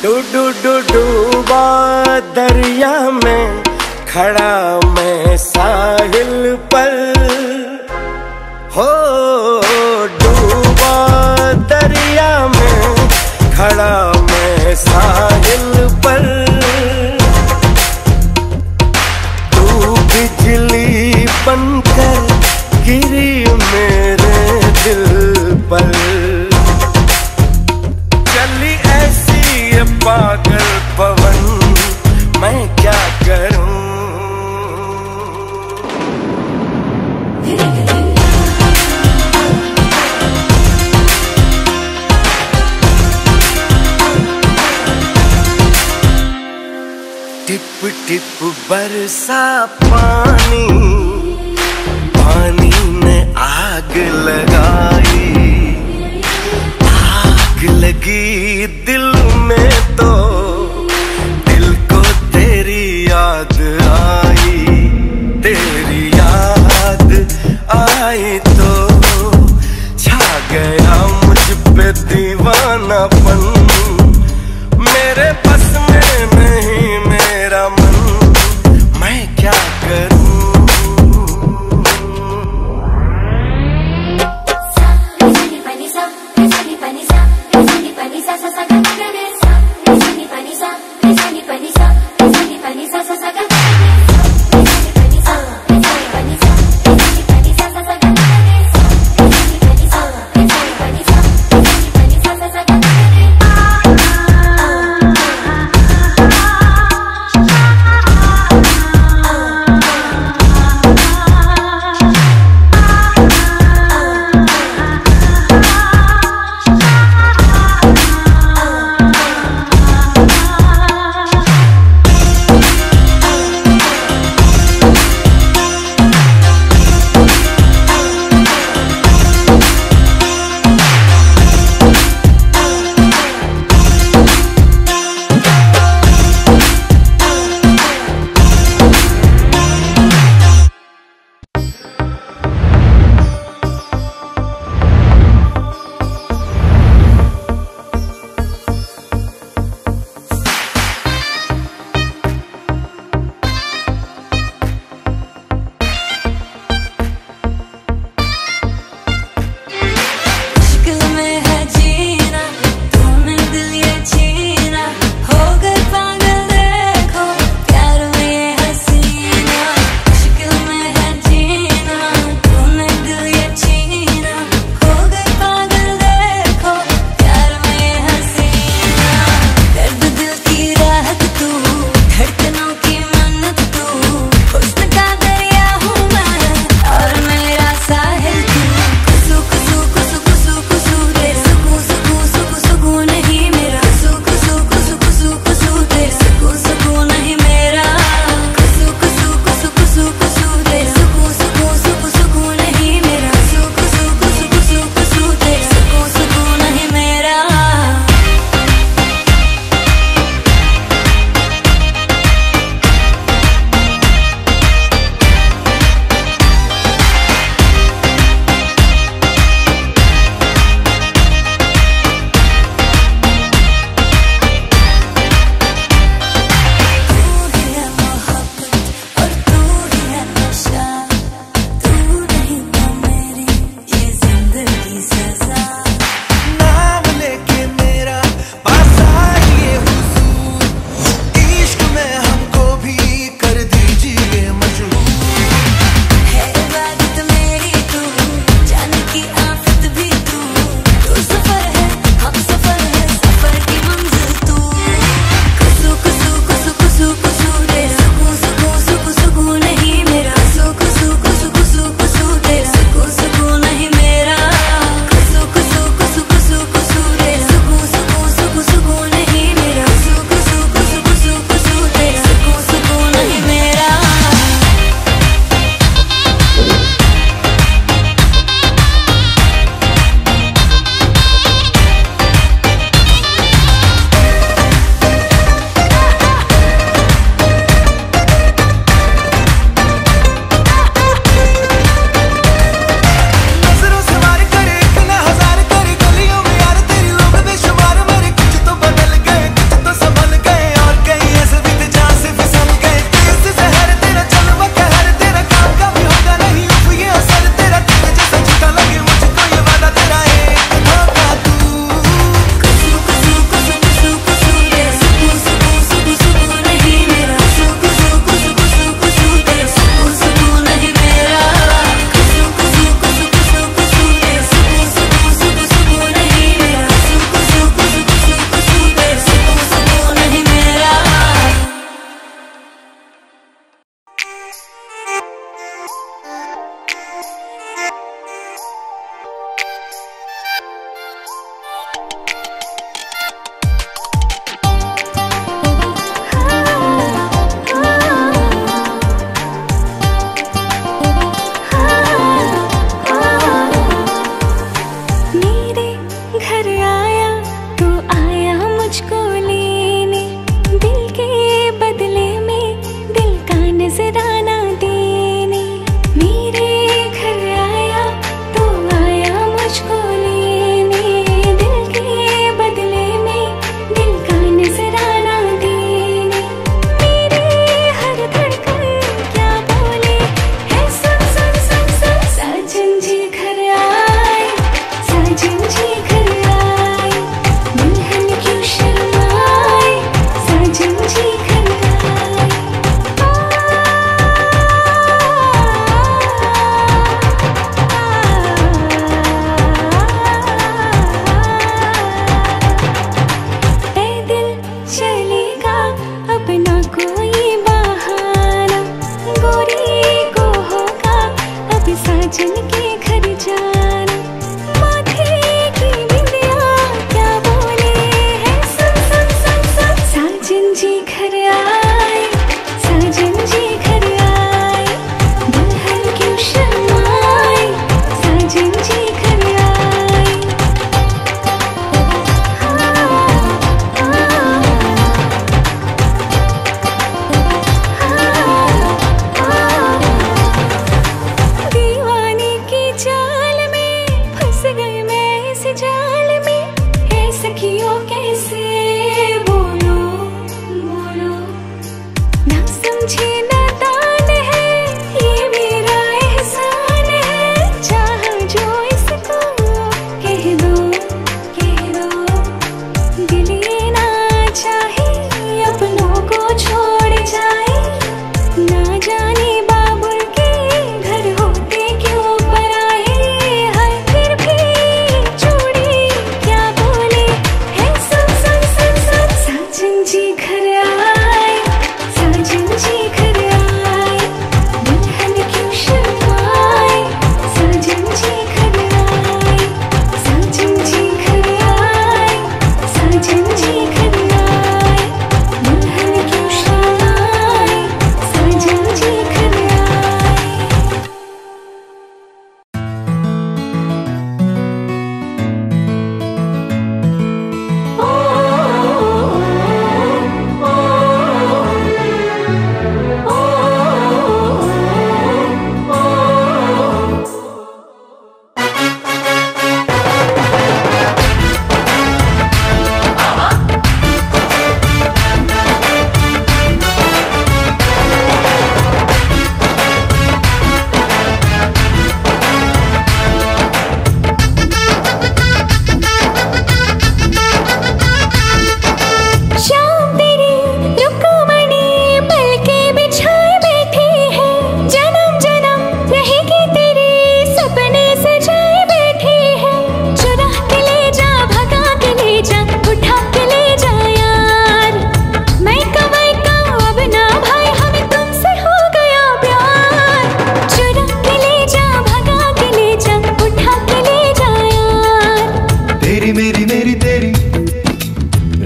डूबा दरिया में खड़ा मैं साहिल पर, हो डूबा दरिया में खड़ा मैं साहिल पर। तू बिजली बनकर गिरी मेरे दिल पर, चली ऐसी ये पागल पवन मैं क्या करूं। टिप टिप बरसा पानी, पानी ने आग लगाई, आग लगी दिल में तो दिल को तेरी याद आई, तेरी याद आई तो छा गया मुझ पे दीवानापन। मेरे बस में नहीं मेरा मन, मैं क्या करूं।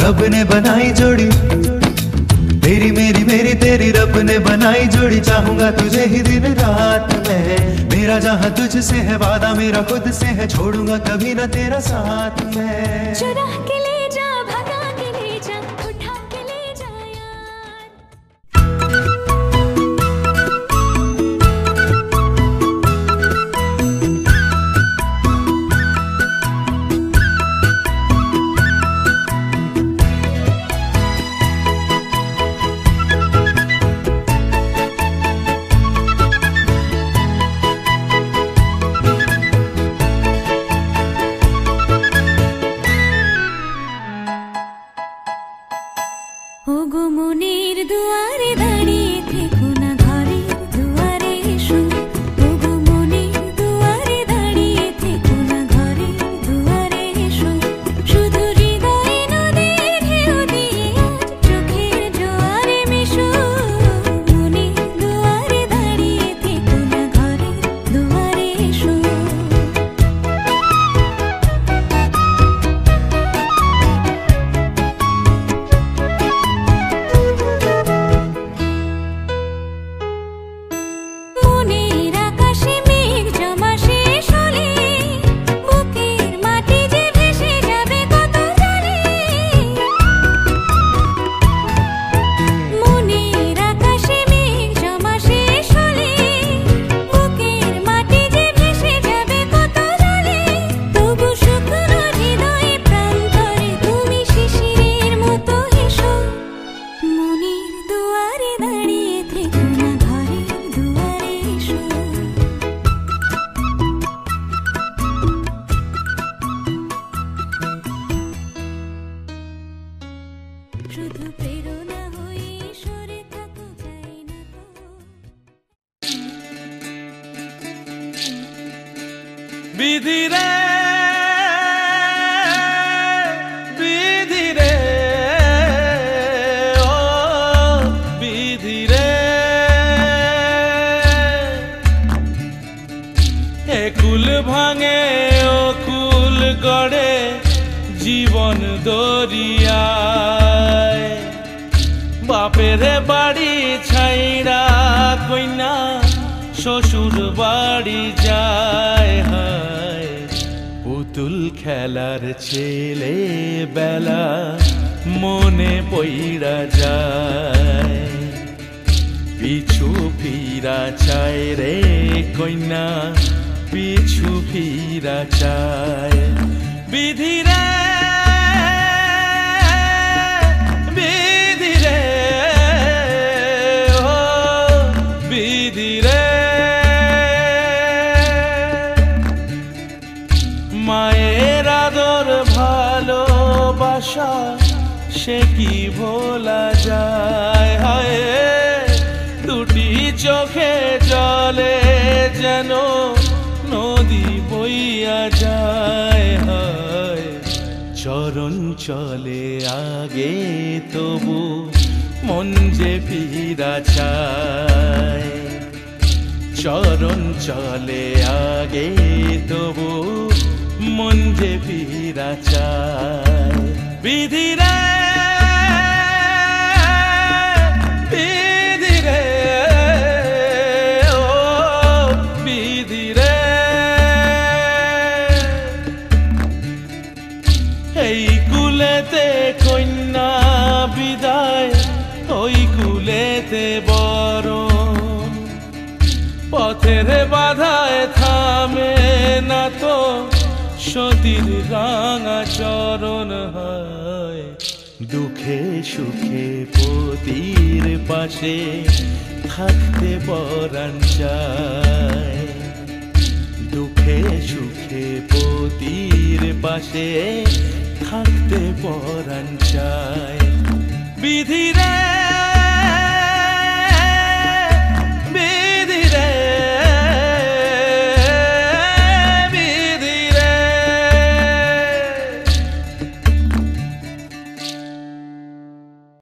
रब ने बनाई जोड़ी, तेरी मेरी मेरी तेरी रब ने बनाई जोड़ी। चाहूंगा तुझे ही दिन रात में, मेरा जहां तुझसे है वादा मेरा खुद से है, छोड़ूंगा कभी ना तेरा साथ में। चुरा के ले जा, भगा के ले जा, उठा के ले जा यार। ওগো মনের দুয়ারে দাঁড়িয়ে থেকো না, ঘরের দুয়ারে এসো। ওগো মনের দুয়ারে দাঁড়িয়ে থেকো না, ঘরের দুয়ারে এসো। শুধু হৃদয়ে নদীর ঢেউ দিয়ে আজ চোখের জোয়ারে মেশো। মনের দুয়ারে দাঁড়িয়ে থেকো না, ঘরের দুয়ারে এসো। মনের আকাশে মেঘ জমা শেষ হলে বুকের মাটি যে ভেসে যাবে কত জলে। মনের আকাশে মেঘ জমা শেষ হলে বুকের মাটি যে ভেসে যাবে কত জলে। তবু শুকনো হৃদয়ে প্রান্তরে তুমি শিশিরের মতো হেসো। মনের দুয়ারে দাঁড়িয়ে থেকো না, ঘরের দুয়ারে এসো। শুধু প্রেরণা হয়ে সরে থাকো, চাই না তো। বিধি রে বিধি রে ও বিধি রে, এ কুল ভাঙে ও কুল গড়ে জীবন দরিয়ায়। বাপের বাড়ি ছাইড়া কইনা শ্বশুর বাড়ি যায়, হায় পুতুল খেলার ছেলে বেলা মনে পইড়া যায়। পিছু ফিরা চায় রে কইনা, পিছু ফিরা চায়। বিধি রে বিধি রে ও বিধি রে, মায়ের আদর ভালোবাসা সে কি ভোলা যায়। হায় দুটি চোখে জলে যেন নদী বইয়া যায়। হায় চরণ চলে আগে তবু মন যে ফিরা চায়। চরণ চলে আগে তবু মন যে ফিরা চায়। বিধি রে বিধি রে ও বিধি রে, এই কুলেতে কন্যা বিদায়, ওই কুলেতে বরণ। পথের বাধায় থামে না তো সতীর রাঙা চরণ। হয় দুঃখে সুখে পতির পাশে থাকতে পরাণ চায়। দুঃখে সুখে পতির পাশে থাকতে পরাণ চায়। বিধি রে